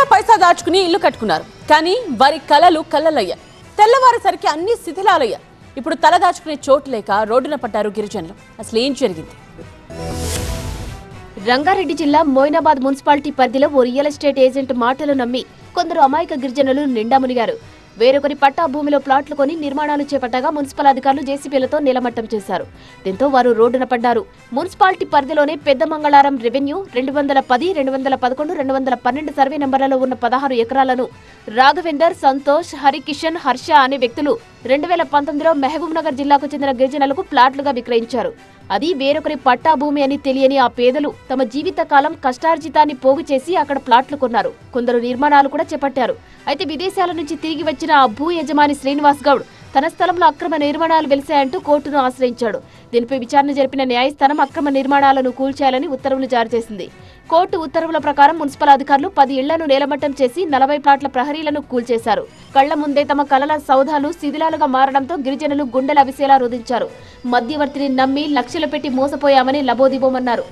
పైసా పైసా దాచుకుని ఇల్లు కట్టుకున్నారు. కానీ వారి కలలు కళ్ళలయ్యాయి. తెల్లవారేసరికి అన్ని శిథిలాలయ్యాయి. ఇప్పుడు తల దాచుకునే చోటు లేక రోడ్డున పడ్డారు గిరిజనులు. అసలు ఏం జరిగింది? రంగారెడ్డి జిల్లా మోయినాబాద్ మున్సిపాలిటీ పరిధిలో ఓ రియల్ ఎస్టేట్ ఏజెంట్ మాటలు నమ్మి కొందరు అమాయక గిరిజనులు నిండా మునిగారు. వేరొకరి పట్టా భూమిలో ప్లాట్లు కొని నిర్మాణాలు చేపట్టగా మున్సిపల్ అధికారులు జేసీబీలతో నిలమట్టం చేశారు. దీంతో వారు రోడ్డున పడ్డారు. మున్సిపాలిటీ పరిధిలోనే పెద్ద మంగళారం రెవెన్యూ 210, 211, 212 సర్వే నంబర్లలో ఉన్న 16 ఎకరాలను రాఘవేందర్, సంతోష్, హరికిషన్, హర్ష అనే వ్యక్తులు 2019లో మహబూబ్ నగర్ జిల్లాకు చెందిన గిరిజనులకు ప్లాట్లుగా విక్రయించారు. అది వేరొకరి పట్టా భూమి అని తెలియని ఆ పేదలు తమ జీవితకాలం కష్టార్జితాన్ని పోగు చేసి అక్కడ ప్లాట్లు కొన్నారు. కొందరు నిర్మాణాలు కూడా చేపట్టారు. అయితే విదేశాల నుంచి తిరిగి వచ్చిన ఆ భూ యజమాని శ్రీనివాస్ గౌడ్ తన స్థలంలో అక్రమ నిర్మాణాలు వెలిశాయంటూ కోర్టును ఆశ్రయించాడు. దీనిపై విచారణ జరిపిన న్యాయస్థానం అక్రమ నిర్మాణాలను కూల్చేయాలని ఉత్తర్వులు జారీ చేసింది. కోర్టు ఉత్తర్వుల ప్రకారం మున్సిపల్ అధికారులు 10 ఇళ్లను నేలమట్టం చేసి 40 ప్లాట్ల ప్రహరీలను కూల్చేశారు. కళ్ల ముందే తమ కలల సౌధాలు శిథిలాలుగా మారడంతో గిరిజనులు గుండెల అవిసేలా రోధించారు. మధ్యవర్తిని నమ్మి లక్షలు పెట్టి మోసపోయామని లబోదిబోమన్నారు.